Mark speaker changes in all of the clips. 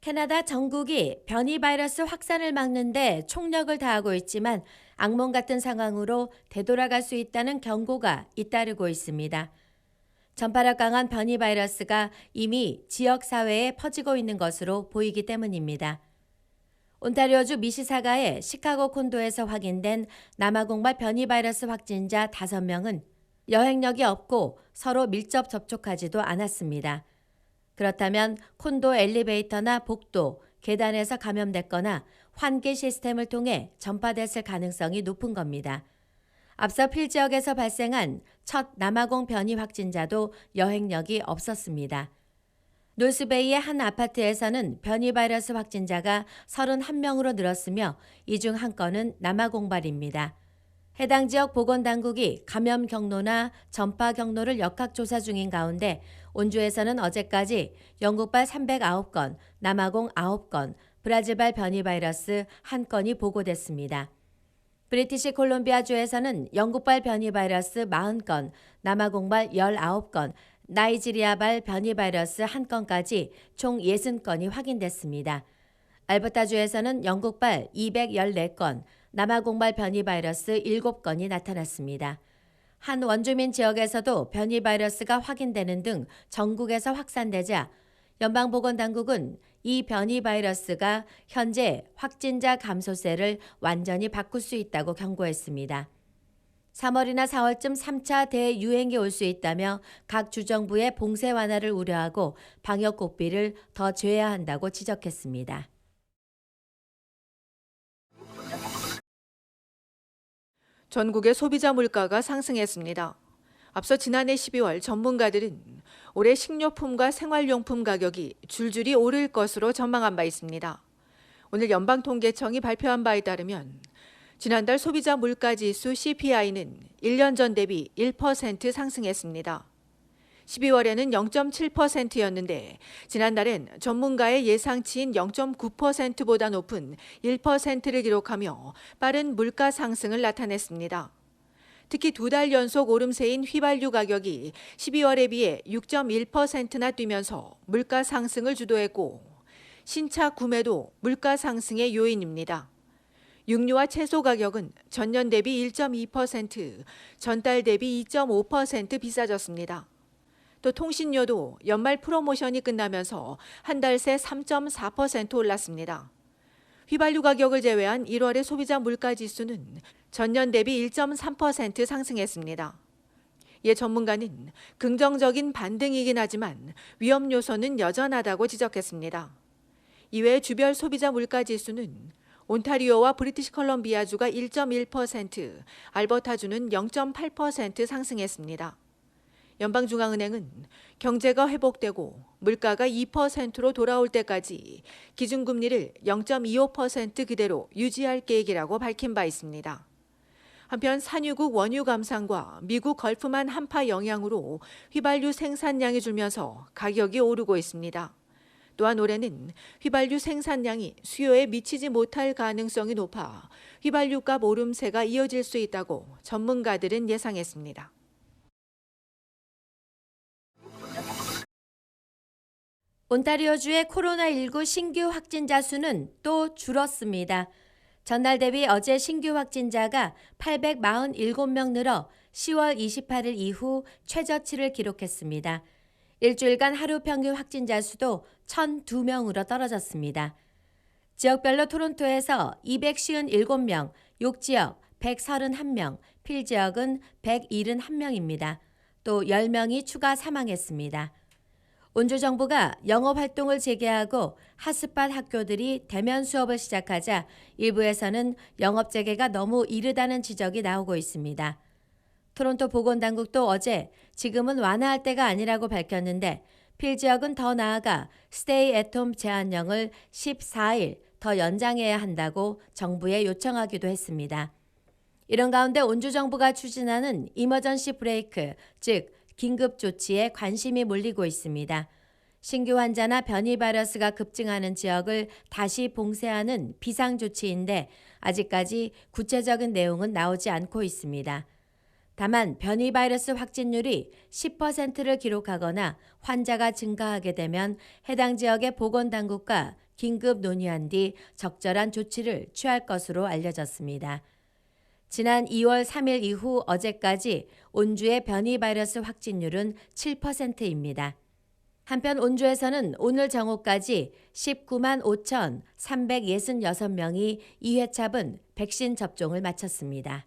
Speaker 1: 캐나다 정국이 변이 바이러스 확산을 막는 데 총력을 다하고 있지만 악몽 같은 상황으로 되돌아갈 수 있다는 경고가 잇따르고 있습니다. 전파력 강한 변이 바이러스가 이미 지역 사회에 퍼지고 있는 것으로 보이기 때문입니다. 온타리오주 미시사가의 시카고 콘도에서 확인된 남아공발 변이 바이러스 확진자 5명은 여행력이 없고 서로 밀접 접촉하지도 않았습니다. 그렇다면 콘도 엘리베이터나 복도, 계단에서 감염됐거나 환기 시스템을 통해 전파됐을 가능성이 높은 겁니다. 앞서 필 지역에서 발생한 첫 남아공 변이 확진자도 여행력이 없었습니다. 노스베이의 한 아파트에서는 변이 바이러스 확진자가 31명으로 늘었으며 이 중 한 건은 남아공발입니다. 해당 지역 보건당국이 감염 경로나 전파 경로를 역학조사 중인 가운데 온주에서는 어제까지 영국발 309건, 남아공 9건, 브라질발 변이 바이러스 1건이 보고됐습니다. 브리티시 콜롬비아주에서는 영국발 변이 바이러스 40건, 남아공발 19건, 나이지리아발 변이 바이러스 1건까지 총 60건이 확인됐습니다. 알버타주에서는 영국발 214건, 남아공발 변이 바이러스 7건이 나타났습니다. 한 원주민 지역에서도 변이 바이러스가 확인되는 등 전국에서 확산되자 연방보건당국은 이 변이 바이러스가 현재 확진자 감소세를 완전히 바꿀 수 있다고 경고했습니다. 3월이나 4월쯤 3차 대유행이 올 수 있다며 각 주정부의 봉쇄 완화를 우려하고 방역 고삐를 더 죄야 한다고 지적했습니다.
Speaker 2: 전국의 소비자 물가가 상승했습니다. 앞서 지난해 12월 전문가들은 올해 식료품과 생활용품 가격이 줄줄이 오를 것으로 전망한 바 있습니다. 오늘 연방통계청이 발표한 바에 따르면 지난달 소비자 물가지수 CPI는 1년 전 대비 1% 상승했습니다. 12월에는 0.7%였는데 지난달엔 전문가의 예상치인 0.9%보다 높은 1%를 기록하며 빠른 물가 상승을 나타냈습니다. 특히 2달 연속 오름세인 휘발유 가격이 12월에 비해 6.1%나 뛰면서 물가 상승을 주도했고 신차 구매도 물가 상승의 요인입니다. 육류와 채소 가격은 전년 대비 1.2%, 전달 대비 2.5% 비싸졌습니다. 또 통신료도 연말 프로모션이 끝나면서 한 달 새 3.4% 올랐습니다. 휘발유 가격을 제외한 1월의 소비자 물가지수는 전년 대비 1.3% 상승했습니다. 이에 전문가는 긍정적인 반등이긴 하지만 위험 요소는 여전하다고 지적했습니다. 이외에 주별 소비자 물가지수는 온타리오와 브리티시 컬럼비아주가 1.1%, 알버타주는 0.8% 상승했습니다. 연방중앙은행은 경제가 회복되고 물가가 2%로 돌아올 때까지 기준금리를 0.25% 그대로 유지할 계획이라고 밝힌 바 있습니다. 한편 산유국 원유 감산과 미국 걸프만 한파 영향으로 휘발유 생산량이 줄면서 가격이 오르고 있습니다. 또한 올해는 휘발유 생산량이 수요에 미치지 못할 가능성이 높아 휘발유값 오름세가 이어질 수 있다고 전문가들은 예상했습니다.
Speaker 1: 온타리오주의 코로나19 신규 확진자 수는 또 줄었습니다. 전날 대비 어제 신규 확진자가 847명 늘어 10월 28일 이후 최저치를 기록했습니다. 일주일간 하루 평균 확진자 수도 1,002명으로 떨어졌습니다. 지역별로 토론토에서 257명, 욕지역 131명, 필지역은 171명입니다. 또 10명이 추가 사망했습니다. 온주 정부가 영업활동을 재개하고 핫스팟 학교들이 대면 수업을 시작하자 일부에서는 영업 재개가 너무 이르다는 지적이 나오고 있습니다. 토론토 보건당국도 어제 지금은 완화할 때가 아니라고 밝혔는데 필 지역은 더 나아가 스테이 앳홈 제한령을 14일 더 연장해야 한다고 정부에 요청하기도 했습니다. 이런 가운데 온주 정부가 추진하는 이머전시 브레이크, 즉 긴급 조치에 관심이 몰리고 있습니다. 신규 환자나 변이 바이러스가 급증하는 지역을 다시 봉쇄하는 비상조치인데 아직까지 구체적인 내용은 나오지 않고 있습니다. 다만 변이 바이러스 확진율이 10%를 기록하거나 환자가 증가하게 되면 해당 지역의 보건당국과 긴급 논의한 뒤 적절한 조치를 취할 것으로 알려졌습니다. 지난 2월 3일 이후 어제까지 온주의 변이 바이러스 확진율은 7%입니다. 한편 온주에서는 오늘 정오까지 19만 5,366명이 2회 차분 백신 접종을 마쳤습니다.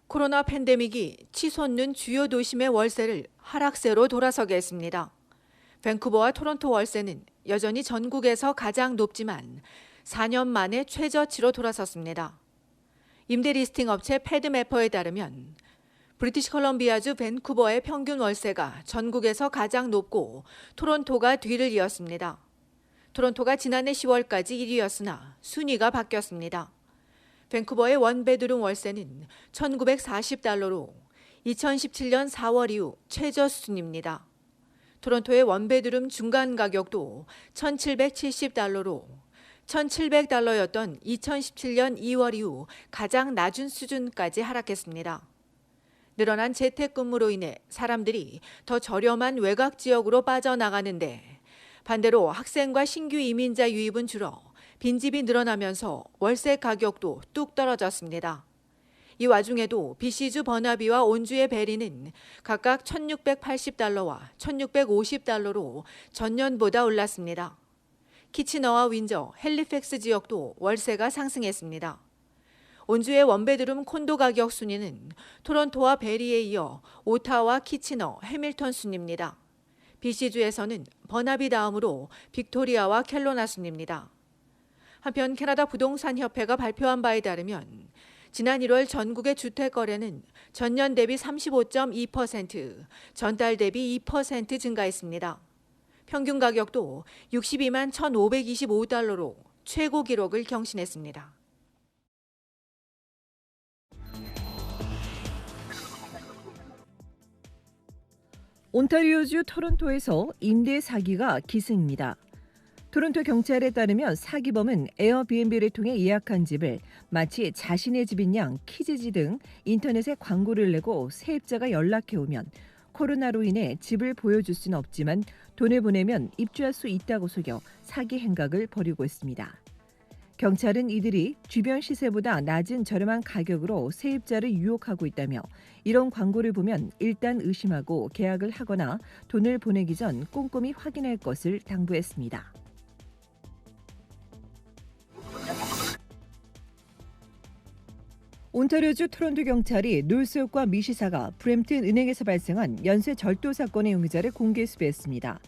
Speaker 2: 코로나 팬데믹이 치솟는 주요 도심의 월세를 하락세로 돌아서게 했습니다. 밴쿠버와 토론토 월세는 여전히 전국에서 가장 높지만 4년 만에 최저치로 돌아섰습니다. 임대 리스팅 업체 패드매퍼에 따르면 브리티시 컬럼비아주 밴쿠버의 평균 월세가 전국에서 가장 높고 토론토가 뒤를 이었습니다. 토론토가 지난해 10월까지 1위였으나 순위가 바뀌었습니다. 밴쿠버의 원베드룸 월세는 1,940달러로 2017년 4월 이후 최저 수준입니다. 토론토의 원베드룸 중간 가격도 1,770달러로 1,700달러였던 2017년 2월 이후 가장 낮은 수준까지 하락했습니다. 늘어난 재택근무로 인해 사람들이 더 저렴한 외곽 지역으로 빠져나가는데 반대로 학생과 신규 이민자 유입은 줄어 빈집이 늘어나면서 월세 가격도 뚝 떨어졌습니다. 이 와중에도 BC주 버나비와 온주의 베리는 각각 1,680달러와 1,650달러로 전년보다 올랐습니다. 키치너와 윈저, 헬리팩스 지역도 월세가 상승했습니다. 온주의 원베드룸 콘도 가격 순위는 토론토와 베리에 이어 오타와 키치너, 해밀턴 순입니다. BC주에서는 버나비 다음으로 빅토리아와 켈로나 순입니다. 한편 캐나다 부동산협회가 발표한 바에 따르면 지난 1월 전국의 주택 거래는 전년 대비 35.2%, 전달 대비 2% 증가했습니다. 평균 가격도 62만 1,525달러로 최고 기록을 경신했습니다.
Speaker 3: 온타리오주 토론토에서 임대 사기가 기승입니다. 토론토 경찰에 따르면 사기범은 에어비앤비를 통해 예약한 집을 마치 자신의 집인 양 키즈지 등 인터넷에 광고를 내고 세입자가 연락해 오면 코로나로 인해 집을 보여줄 수는 없지만 돈을 보내면 입주할 수 있다고 속여 사기 행각을 벌이고 있습니다. 경찰은 이들이 주변 시세보다 낮은 저렴한 가격으로 세입자를 유혹하고 있다며 이런 광고를 보면 일단 의심하고 계약을 하거나 돈을 보내기 전 꼼꼼히 확인할 것을 당부했습니다. 온타리오주 토론토 경찰이 놀스옥과 미시사가 브램튼 은행에서 발생한 연쇄 절도 사건의 용의자를 공개 수배했습니다.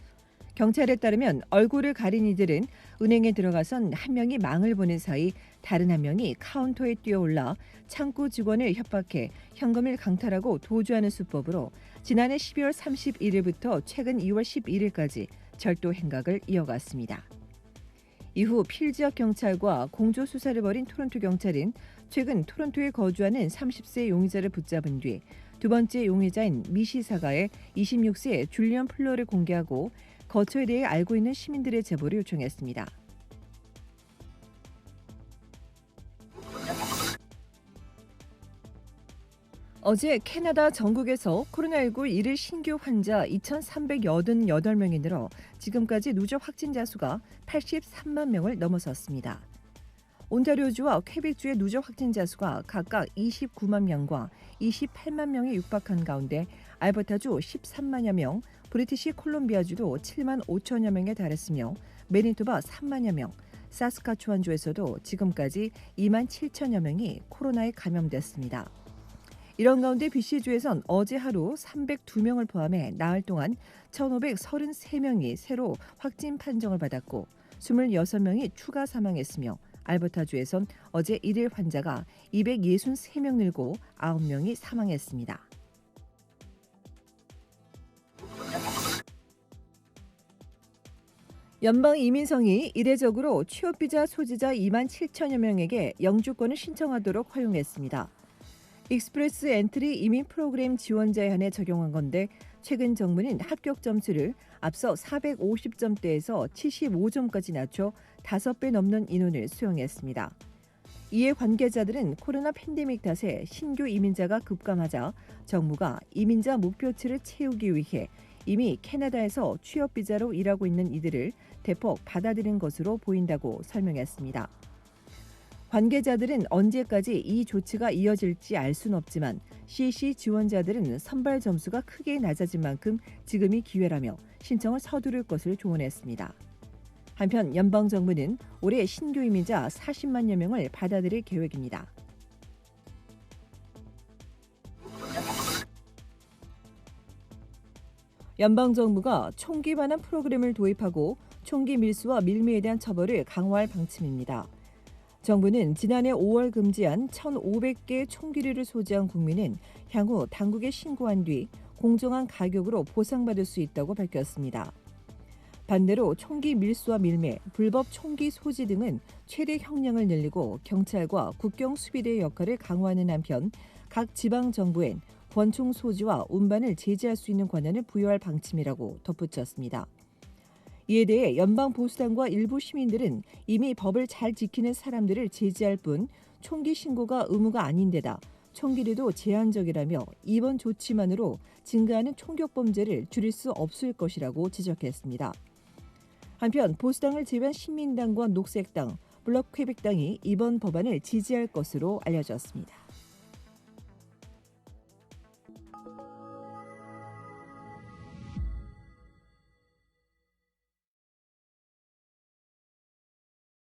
Speaker 3: 경찰에 따르면 얼굴을 가린 이들은 은행에 들어가선 한 명이 망을 보는 사이 다른 한 명이 카운터에 뛰어올라 창구 직원을 협박해 현금을 강탈하고 도주하는 수법으로 지난해 12월 31일부터 최근 2월 11일까지 절도 행각을 이어갔습니다. 이후 필 지역 경찰과 공조 수사를 벌인 토론토 경찰은 최근 토론토에 거주하는 30세 용의자를 붙잡은 뒤 두 번째 용의자인 미시 사가의 26세 줄리언 플러를 공개하고 거처에 대해 알고 있는 시민들의 제보를 요청했습니다. 어제 캐나다 전국에서 코로나19 일일 신규 환자 2,388명이 늘어 지금까지 누적 확진자 수가 83만 명을 넘어섰습니다. 온타리오주와 퀘벡주의 누적 확진자 수가 각각 29만 명과 28만 명에 육박한 가운데 알버타주 13만여 명, 브리티시 콜롬비아주도 7만 5천여 명에 달했으며 매니토바 3만여 명, 사스카추완주에서도 지금까지 2만 7천여 명이 코로나에 감염됐습니다. 이런 가운데 BC주에선 어제 하루 302명을 포함해 나흘 동안 1,533명이 새로 확진 판정을 받았고 26명이 추가 사망했으며 알버타주에선 어제 1일 환자가 263명 늘고 9명이 사망했습니다. 연방이민성이 이례적으로 취업비자 소지자 2만 7천여 명에게 영주권을 신청하도록 허용했습니다. 익스프레스 엔트리 이민 프로그램 지원자에 한해 적용한 건데 최근 정부는 합격 점수를 앞서 450점대에서 75점까지 낮춰 5배 넘는 인원을 수용했습니다. 이에 관계자들은 코로나 팬데믹 탓에 신규 이민자가 급감하자 정부가 이민자 목표치를 채우기 위해 이미 캐나다에서 취업 비자로 일하고 있는 이들을 대폭 받아들인 것으로 보인다고 설명했습니다. 관계자들은 언제까지 이 조치가 이어질지 알 수는 없지만 CC 지원자들은 선발 점수가 크게 낮아진 만큼 지금이 기회라며 신청을 서두를 것을 조언했습니다. 한편 연방정부는 올해 신규 이민자 40만여 명을 받아들일 계획입니다. 연방정부가 총기 반환 프로그램을 도입하고 총기 밀수와 밀매에 대한 처벌을 강화할 방침입니다. 정부는 지난해 5월 금지한 1,500개 총기류를 소지한 국민은 향후 당국에 신고한 뒤 공정한 가격으로 보상받을 수 있다고 밝혔습니다. 반대로 총기 밀수와 밀매, 불법 총기 소지 등은 최대 형량을 늘리고 경찰과 국경 수비대의 역할을 강화하는 한편 각 지방 정부엔 권총 소지와 운반을 제재할 수 있는 권한을 부여할 방침이라고 덧붙였습니다. 이에 대해 연방보수당과 일부 시민들은 이미 법을 잘 지키는 사람들을 제지할 뿐 총기 신고가 의무가 아닌데다 총기류도 제한적이라며 이번 조치만으로 증가하는 총격 범죄를 줄일 수 없을 것이라고 지적했습니다. 한편 보수당을 제외한 신민당과 녹색당, 블록 퀘벡당이 이번 법안을 지지할 것으로 알려졌습니다.